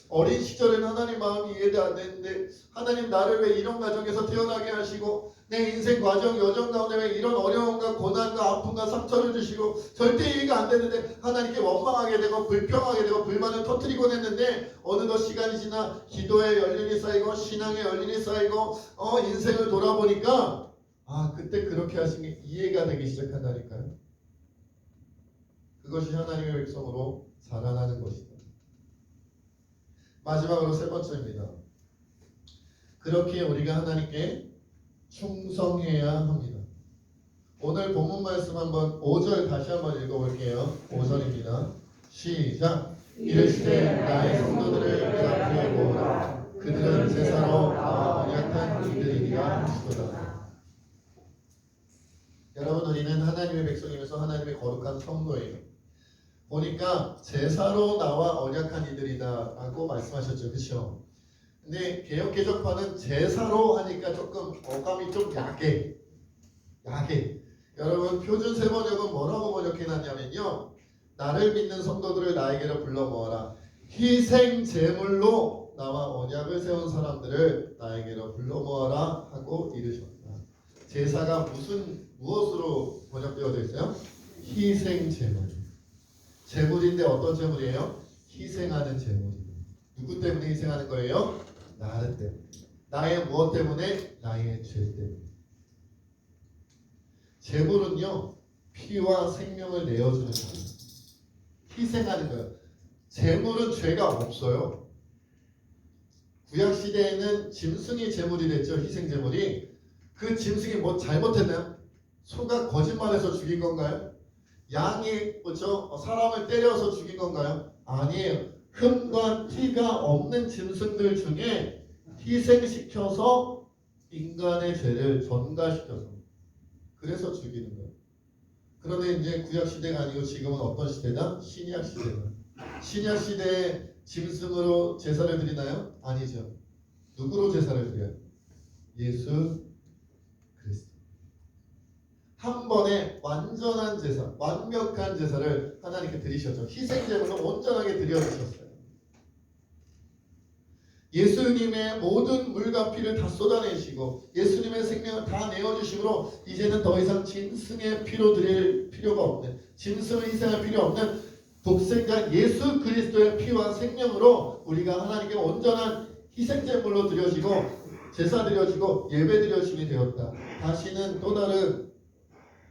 어린 시절에는 하나님 마음이 이해가 안 됐는데 하나님 나를 왜 이런 가정에서 태어나게 하시고 내 인생 과정 여정 가운데 왜 이런 어려움과 고난과 아픔과 상처를 주시고 절대 이해가 안 됐는데 하나님께 원망하게 되고 불평하게 되고 불만을 터뜨리곤 했는데 어느덧 시간이 지나 기도의 연륜이 쌓이고 신앙의 연륜이 쌓이고 인생을 돌아보니까 그때 그렇게 하신 게 이해가 되기 시작한다니까요. 그것이 하나님의 백성으로 자라나는 것이다. 마지막으로 세 번째입니다. 그렇게 우리가 하나님께 충성해야 합니다. 오늘 본문 말씀 한번 5절 다시 한번 읽어볼게요. 5절입니다. 시작. 이르시되 나의 성도들을 그 앞에 모으라. 그들은 제사로 나와 언약한 이들이니라 하시도다. 여러분 우리는 하나님의 백성이면서 하나님의 거룩한 성도예요. 보니까 제사로 나와 언약한 이들이다 라고 말씀하셨죠. 그렇죠? 근데 개역개정판은 제사로 하니까 조금 어감이 좀 야해. 여러분 표준 세번역은 뭐라고 번역해놨냐면요. 나를 믿는 성도들을 나에게로 불러 모아라. 희생 제물로 나와 언약을 세운 사람들을 나에게로 불러 모아라 하고 이르셨다. 제사가 무엇으로 번역되어 있어요? 희생 제물. 제물인데 어떤 제물이에요? 희생하는 제물이에요. 누구 때문에 희생하는 거예요? 나를 때문에. 나의 무엇 때문에? 나의 죄 때문에. 제물은요 피와 생명을 내어주는 거예요. 희생하는 거예요. 제물은 죄가 없어요. 구약시대에는 짐승이 제물이 됐죠. 희생제물이. 그 짐승이 뭐 잘못했나요? 소가 거짓말해서 죽인 건가요? 양이 그렇죠? 사람을 때려서 죽인 건가요? 아니에요. 흠과 티가 없는 짐승들 중에 희생시켜서 인간의 죄를 전가시켜서 그래서 죽이는 거예요. 그런데 이제 구약시대가 아니고 지금은 어떤 시대다? 신약시대다. 신약시대에 짐승으로 제사를 드리나요? 아니죠. 누구로 제사를 드려요? 예수 그리스도. 한 번에 완전한 제사, 완벽한 제사를 하나님께 드리셨죠. 희생제물로 온전하게 드려주셨어요. 예수님의 모든 물과 피를 다 쏟아내시고 예수님의 생명을 다 내어주심으로 이제는 더 이상 짐승의 피로 드릴 필요가 없는, 짐승을 희생할 필요 없는 독생자 예수 그리스도의 피와 생명으로 우리가 하나님께 온전한 희생제물로 드려지고 제사 드려지고 예배 드려짐이 되었다. 다시는 또 다른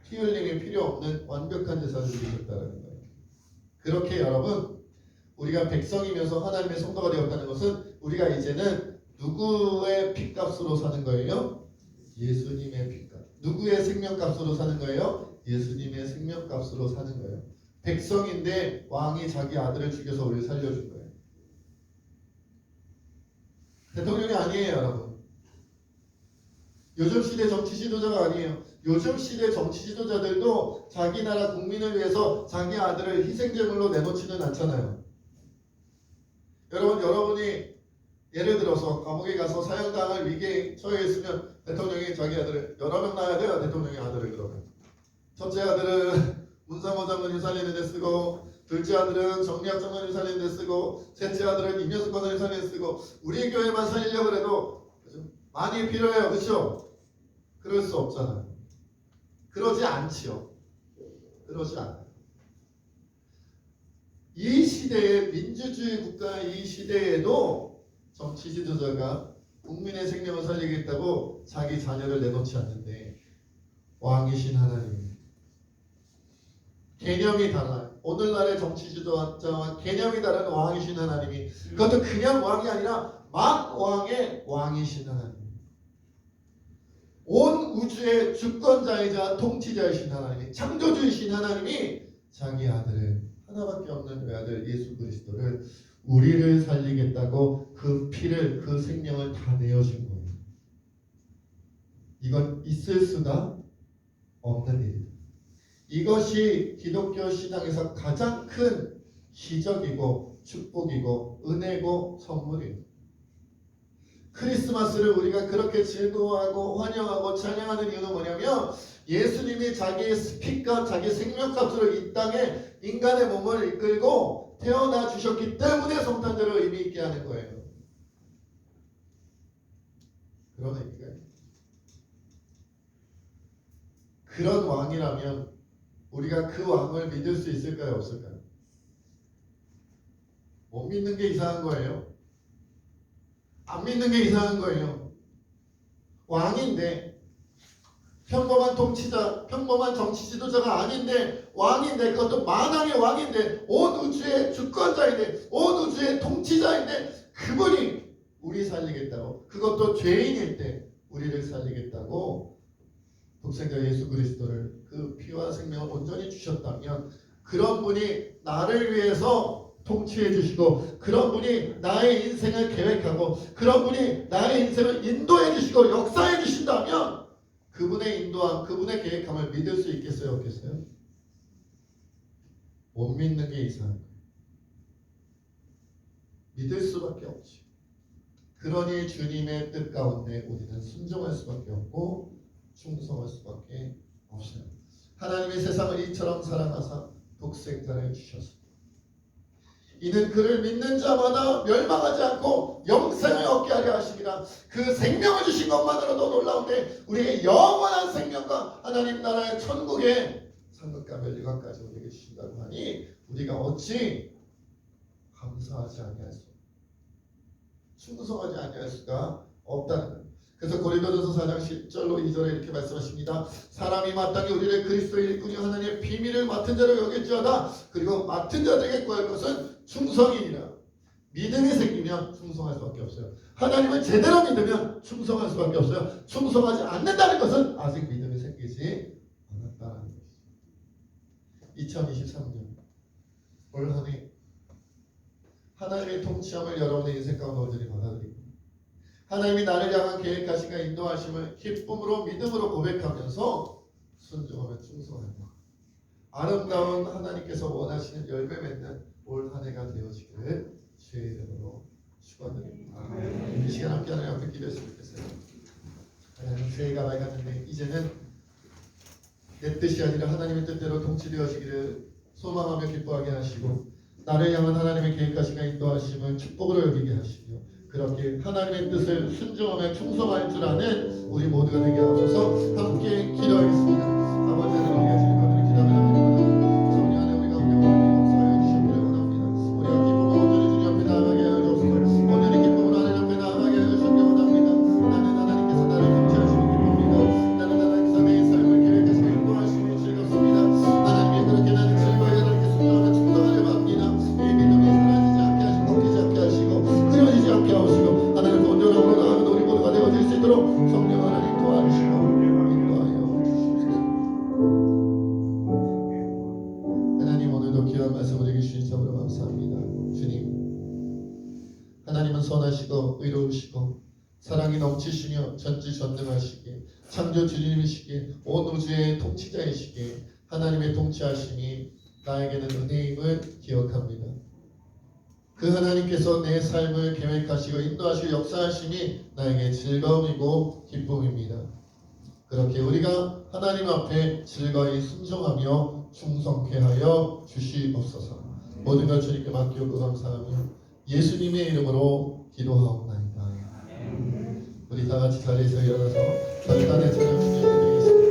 피 흘림이 필요 없는 완벽한 제사를 드리셨다는 거예요. 그렇게 여러분 우리가 백성이면서 하나님의 성도가 되었다는 것은 우리가 이제는 누구의 피값으로 사는 거예요? 예수님의 피값. 누구의 생명값으로 사는 거예요? 예수님의 생명값으로 사는 거예요. 백성인데 왕이 자기 아들을 죽여서 우리를 살려준 거예요. 대통령이 아니에요, 여러분. 요즘 시대 정치 지도자가 아니에요. 요즘 시대 정치 지도자들도 자기 나라 국민을 위해서 자기 아들을 희생제물로 내놓지는 않잖아요. 여러분이 예를 들어서 감옥에 가서 사형당할 위기에 처해 있으면 대통령이 자기 아들을 여러 명 낳아야 돼요. 대통령의 아들을 그러면 첫째 아들은 문상호 장관이 살리는 데 쓰고, 둘째 아들은 정리학 장관이 살리는 데 쓰고, 셋째 아들은 임효숙 권사님 살리는 데 쓰고, 우리 교회만 살리려고 해도 많이 필요해요. 그렇죠? 그럴 수 없잖아요. 그러지 않지요. 그러지 않아요. 이 시대에, 민주주의 국가 이 시대에도 정치 지도자가 국민의 생명을 살리겠다고 자기 자녀를 내놓지 않는데, 왕이신 하나님, 개념이 달라요. 오늘날의 정치 지도자와 개념이 다른 왕이신 하나님이, 그것도 그냥 왕이 아니라 막 왕의 왕이신 하나님, 온 우주의 주권자이자 통치자이신 하나님이, 창조주이신 하나님이 자기 아들을, 하나밖에 없는 외아들 예수 그리스도를 우리를 살리겠다고 그 피를, 그 생명을 다 내어준 거예요. 이건 있을 수가 없는 일이다. 이것이 기독교 신앙에서 가장 큰 기적이고 축복이고 은혜고 선물이에요. 크리스마스를 우리가 그렇게 즐거워하고 환영하고 찬양하는 이유는 뭐냐면, 예수님이 자기의 피값, 자기 생명값으로 이 땅에 인간의 몸을 이끌고 태어나 주셨기 때문에 성탄절을 의미 있게 하는 거예요. 그런 의미가 있어요. 그런 왕이라면 우리가 그 왕을 믿을 수 있을까요? 없을까요? 못 믿는 게 이상한 거예요. 안 믿는 게 이상한 거예요. 왕인데, 평범한 통치자, 평범한 정치 지도자가 아닌데 왕인데, 그것도 만왕의 왕인데, 온 우주의 주권자인데, 온 우주의 통치자인데, 그분이 우리 살리겠다고, 그것도 죄인일 때 우리를 살리겠다고 독생자 예수 그리스도를, 그 피와 생명을 온전히 주셨다면, 그런 분이 나를 위해서 통치해 주시고, 그런 분이 나의 인생을 계획하고, 그런 분이 나의 인생을 인도해 주시고 역사해 주신다면, 그분의 인도함, 그분의 계획함을 믿을 수 있겠어요? 없겠어요? 못 믿는 게 이상한 거예요. 믿을 수밖에 없지. 그러니 주님의 뜻 가운데 우리는 순종할 수밖에 없고 충성할 수밖에 없어요. 하나님의 세상을 이처럼 사랑하사 독생자를 주셨습니다. 이는 그를 믿는 자마다 멸망하지 않고 영생을 얻게 하려 하심이라. 그 생명을 주신 것만으로도 놀라운데, 우리의 영원한 생명과 하나님 나라의 천국의 상급과 멸류관까지 우리에게 주신다고 하니, 우리가 어찌 감사하지 아니할 수, 충성하지 아니할 수가 없다는 거예요. 그래서 고린도전서 4장 10절로 2절에 이렇게 말씀하십니다. 사람이 마땅히 우리를 그리스도의 일꾼이 하나님의 비밀을 맡은 자로 여길지어다. 그리고 맡은 자들에게 구할 것은 충성이니라. 믿음이 생기면 충성할 수밖에 없어요. 하나님을 제대로 믿으면 충성할 수밖에 없어요. 충성하지 않는다는 것은 아직 믿음이 생기지 않았다는 것이죠. 2023년 올 한 해 하나님의 통치함을 여러분의 인생 가운데 온전히 받아들이고, 하나님이 나를 향한 계획하심과 인도하심을 기쁨으로 믿음으로 고백하면서 순종하며 충성하며 아름다운 하나님께서 원하시는 열매 맺는 올 한 해가 되어지기를 주의 이름으로 축원드립니다. 이 시간 함께 하나님 앞에 기도했으면 좋겠어요. 하나님, 새해가 밝았는데 이제는 내 뜻이 아니라 하나님의 뜻대로 통치되어지기를 소망하며 기뻐하게 하시고, 나를 향한 하나님의 계획하심과 인도하심을 축복으로 여기게 하시며, 그렇게 하나님의 뜻을 순종하며 충성할 줄 아는 우리 모두가 되게 하소서. 함께 기도하겠습니다. 아버지 하나님, 우리가 지금까지 기도하는 성령 안에 우리 가운데 역사해 주시기를 원합니다. 우리가 기쁨으로 온전히 주님 앞에 나아가게 하여 주옵소서. 온전히 기쁨으로 하나님 앞에 나아가게 하여 주시기 원합니다. 나는 하나님께서 나를 통치하시는 기쁩니다. 나는 하나님께서 내 삶을 계획하시고 인도하시고 즐겁습니다. 하나님이 그렇게 나는 즐거워해 하나님께 순종하며 충성하려 합니다. 이 믿음이 사라지지 않게 하시고 꺾이지 않게 하시고 끊어지지 않게 하시고, 하나님 온전함으로 나아가는 우리 모두가 되어질 수 있도록 성령 하나님 도와주시고 인도하여 주시옵소서. 하나님, 오늘도 귀한 말씀 우리에게 주신 참으로 감사합니다. 주님, 하나님은 선하시고 의로우시고 사랑이 넘치시며 전지전능하시기에 창조 주님이시기에 온 우주의 통치자이시기에 하나님의 통치하심이 나에게는 은혜임을 기억합니다. 그 하나님께서 내 삶을 계획하시고 인도하시고 역사하심이 나에게 즐거움이고 기쁨입니다. 그렇게 우리가 하나님 앞에 즐거이 순종하며 충성케 하여 주시옵소서. 모든 걸 주님께 맡기고 감사하며 예수님의 이름으로 기도하옵나이다. 우리 다 같이 자리에서 일어나서 결단의 찬양 주님께 드리겠습니다.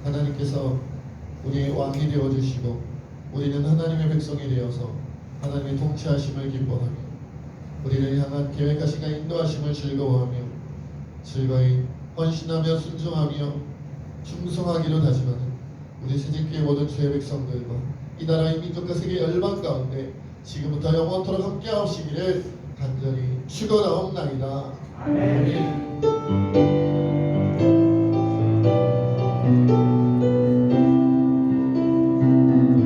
하나님께서 우리의 왕이 되어주시고 우리는 하나님의 백성이 되어서 하나님의 통치하심을 기뻐하며 우리를 향한 계획하시가 인도하심을 즐거워하며 즐거이 헌신하며 순종하며 충성하기로 다짐하는 우리 새집교회 모든 주의 백성들과 이 나라의 민족과 세계 열방 가운데 지금부터 영원토록 함께하시기를 간절히 축원하옵나이다. 아멘.